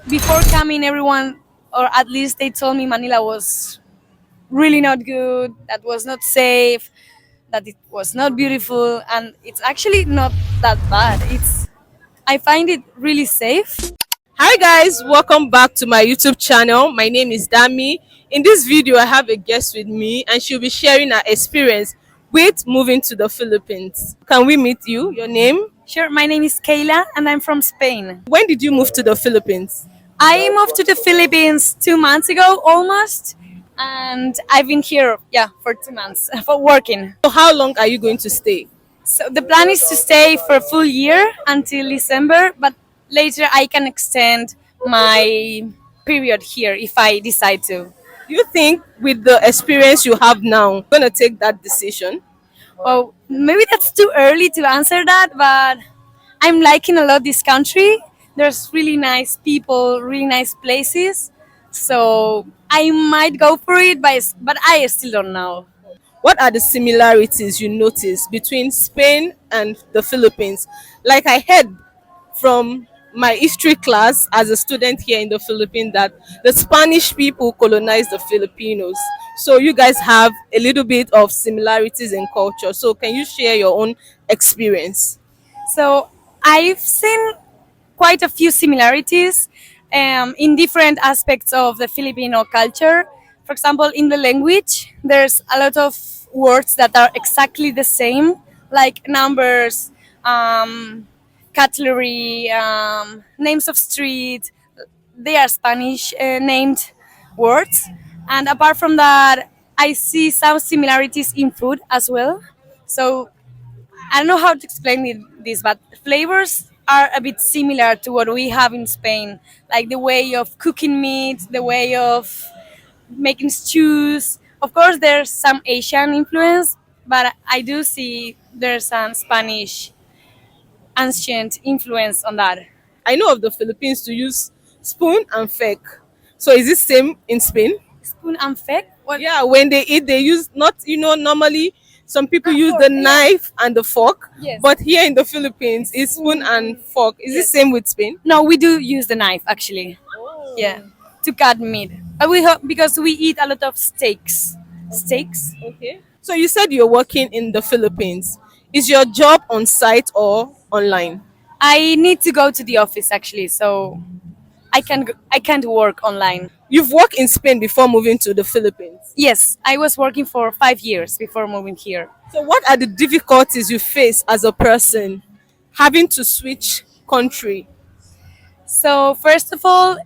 Before coming, everyone, or at least they told me Manila was really not good, that was not safe, that it was not beautiful, and it's actually not that bad. I find it really safe. Hi guys, welcome back to my YouTube channel. My name is Dami. In this video, I have a guest with me and she'll be sharing her experience with moving to the Philippines. Can we meet you? Your name? Sure, my name is Kayla and I'm from Spain. When did you move to the Philippines? I moved to the Philippines 2 months ago almost, and I've been here, yeah, for 2 months for working. So how long are you going to stay? So the plan is to stay for a full year until December, but later I can extend my period here if I decide to. Do you think with the experience you have now, you're going to take that decision? Well, maybe that's too early to answer that, but I'm liking a lot this country. There's really nice people, really nice places. So I might go for it, but I still don't know. What are the similarities you notice between Spain and the Philippines? Like I heard from my history class as a student here in the Philippines that the Spanish people colonized the Filipinos. So you guys have a little bit of similarities in culture. So can you share your own experience? So I've seen quite a few similarities in different aspects of the Filipino culture. For example, in the language, there's a lot of words that are exactly the same, like numbers, cutlery, names of street. They are Spanish named words. And apart from that, I see some similarities in food as well. So I don't know how to explain this, but flavors are a bit similar to what we have in Spain, like the way of cooking meat, the way of making stews. Of course, there's some Asian influence, but I do see there's some Spanish ancient influence on that. I know of the Philippines to use spoon and fork. So is it same in Spain? Spoon and fork? What? Yeah, when they eat, they use not, normally some people Ah, use fork, the yeah. knife and the fork, Yes. but here in the Philippines, it's spoon Spoon and and fork. Is it yes. same with Spain? No, we do use the knife actually. Yeah, to cut meat. But we hope because we eat a lot of steaks. Steaks? Okay. So you said you're working in the Philippines. Is your job on site or online? I need to go to the office actually, so I can't work online. You've worked in Spain before moving to the Philippines. Yes, I was working for 5 years before moving here. So what are the difficulties you face as a person having to switch country? So first of all,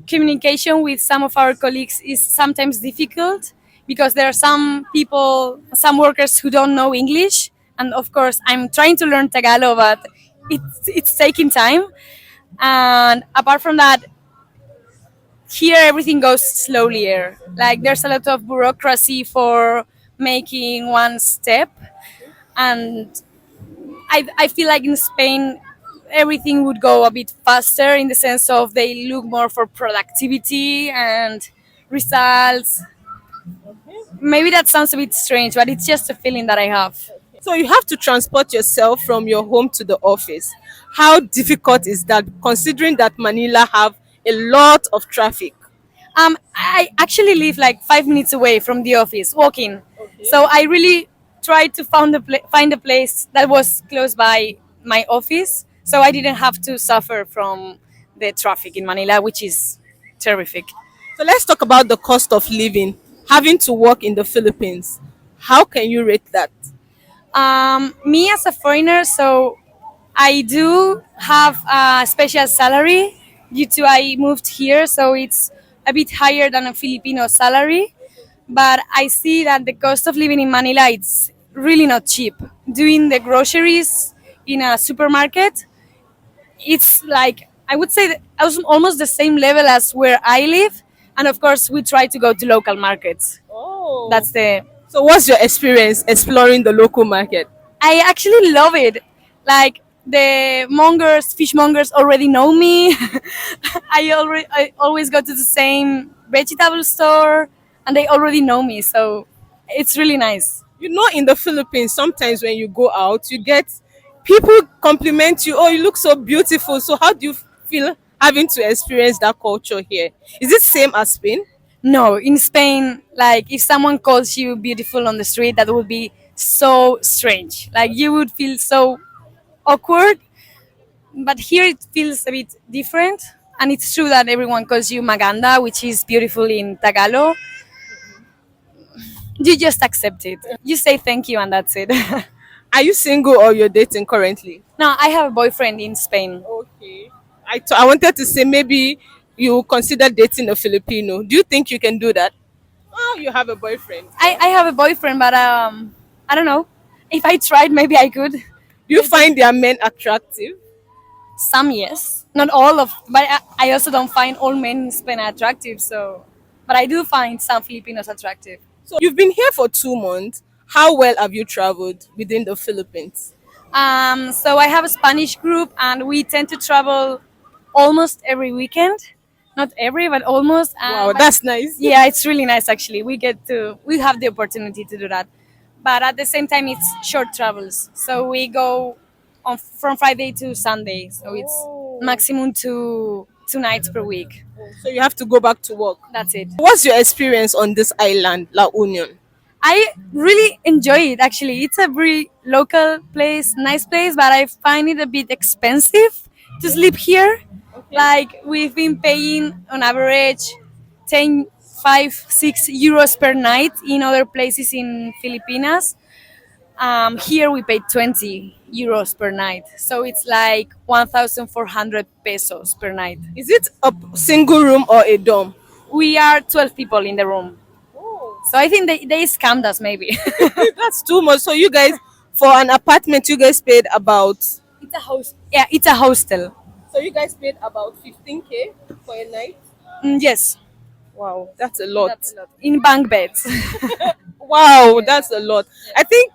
communication with some of our colleagues is sometimes difficult because there are some people, some workers who don't know English, and of course I'm trying to learn Tagalog, but it's taking time. And apart from that, here everything goes slowlier. Like there's a lot of bureaucracy for making one step, and I feel like in Spain everything would go a bit faster in the sense of they look more for productivity and results. Maybe that sounds a bit strange, but it's just a feeling that I have. So you have to transport yourself from your home to the office. How difficult is that considering that Manila have a lot of traffic? I actually live like 5 minutes away from the office, walking. Okay. So I really tried to find a place that was close by my office, so I didn't have to suffer from the traffic in Manila, which is terrific. So let's talk about the cost of living, having to work in the Philippines. How can you rate that? Me as a foreigner, so I do have a special salary due to I moved here, so it's a bit higher than a Filipino salary. But I see that the cost of living in Manila it's really not cheap. Doing the groceries in a supermarket, it's like I would say that almost the same level as where I live, and of course we try to go to local markets. Oh. That's the So what's your experience exploring the local market? I actually love it. Like the fishmongers already know me. I always go to the same vegetable store, and they already know me. So it's really nice. You know, in the Philippines, sometimes when you go out, you get people compliment you. Oh, you look so beautiful. So how do you feel having to experience that culture here. Is it same as Spain? No, in Spain, like if someone calls you beautiful on the street, that would be so strange. Like you would feel so awkward. But here it feels a bit different. And it's true that everyone calls you Maganda, which is beautiful in Tagalog. You just accept it. You say thank you, and that's it. Are you single or you're dating currently? No, I have a boyfriend in Spain. Okay. I wanted to say maybe you consider dating a Filipino. Do you think you can do that? Oh, you have a boyfriend. I have a boyfriend, but I don't know. If I tried, maybe I could. Do you find their men attractive? Some yes, not all of, but I also don't find all men in Spain attractive. So, but I do find some Filipinos attractive. So you've been here for 2 months. How well have you traveled within the Philippines? So I have a Spanish group, and we tend to travel almost every weekend. Not every, but almost. Wow, But that's nice. yeah, it's really nice actually. We have the opportunity to do that, but at the same time, it's short travels. So we go on from Friday to Sunday. So it's Oh. maximum two nights per week. So you have to go back to work. That's it. What's your experience on this island, La Union? I really enjoy it actually. It's a very local place, nice place, but I find it a bit expensive to sleep here. Like we've been paying on average 10, 5, 6 euros per night in other places in Filipinas. Here we pay 20 euros per night. So it's like 1,400 pesos per night. Is it a single room or a dorm? We are 12 people in the room. So I think they scammed us maybe. That's too much. So you guys, for an apartment, you guys paid about. It's a host. Yeah, it's a hostel. So you guys paid about 15K for a night. Yes, Wow, that's a lot. that's a lot. In bunk beds. Wow, that's a lot. I think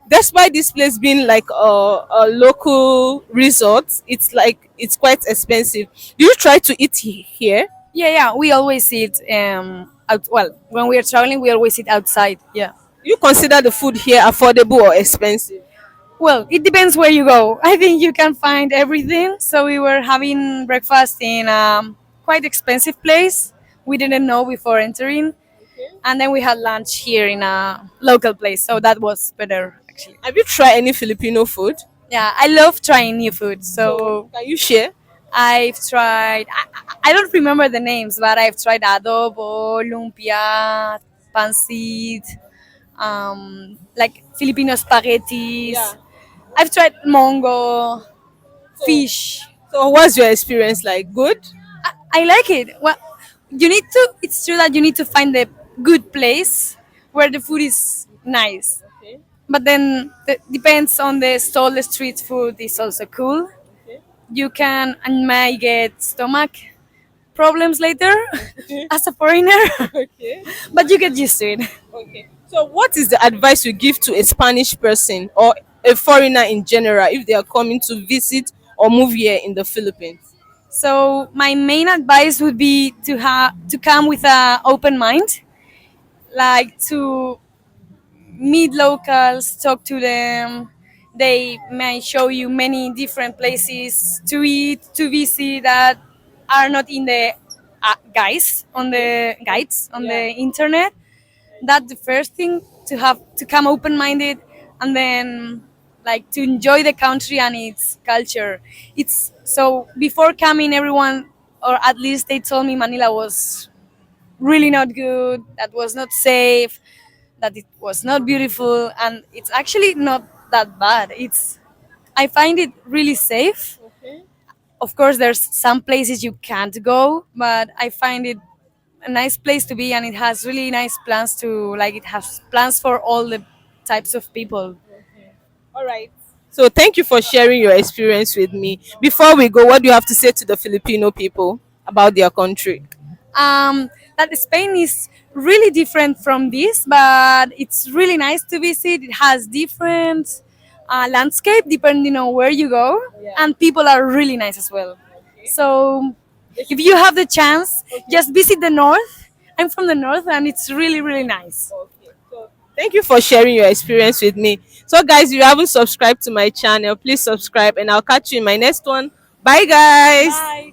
despite this place being like a local resort, it's quite expensive. Do you try to eat here? Yeah. We always eat out. Well, when we are traveling, we always eat outside. Yeah. You consider the food here affordable or expensive? Well, it depends where you go. I think you can find everything. So we were having breakfast in quite expensive place. We didn't know before entering, and then we had lunch here in a local place. So that was better actually. Have you tried any Filipino food? Yeah, I love trying new food. So So can you share? I've tried. I don't remember the names, but I've tried adobo, lumpia, pancit, like Filipino spaghettis. Yeah. I've tried mongo, So, fish. so what's your experience like? Good? I like it. Well, you need to. It's true that you need to find the good place where the food is nice. Okay. But then it depends on the stall. The street food is also cool. Okay. You can and may get stomach problems later as a foreigner, Okay. but you get used to it. Okay. So what is the advice you give to a Spanish person or a foreigner in general if they are coming to visit or move here in the Philippines? So my main advice would be to come with an open mind, like to meet locals, talk to them. They may show you many different places to eat, to visit that are not in the guides on the internet. That's the first thing, to have to come open minded, and then like to enjoy the country and its culture. It's so before coming, everyone, or at least they told me, Manila was really not good, that was not safe, that it was not beautiful, and it's actually not that bad. It's I find it really safe. Okay. Of course, there's some places you can't go, but I find it a nice place to be, and it has really nice plans to like. It has plans for all the types of people. All right. So thank you for sharing your experience with me. Before we go, what do you have to say to the Filipino people about their country? That Spain is really different from this, but it's really nice to visit. It has different landscape depending on where you go, and people are really nice as well. So if you have the chance, just visit the north. I'm from the north, and it's really nice. Okay. So thank you for sharing your experience with me. So guys, if you haven't subscribed to my channel, please subscribe and I'll catch you in my next one. Bye guys. Bye.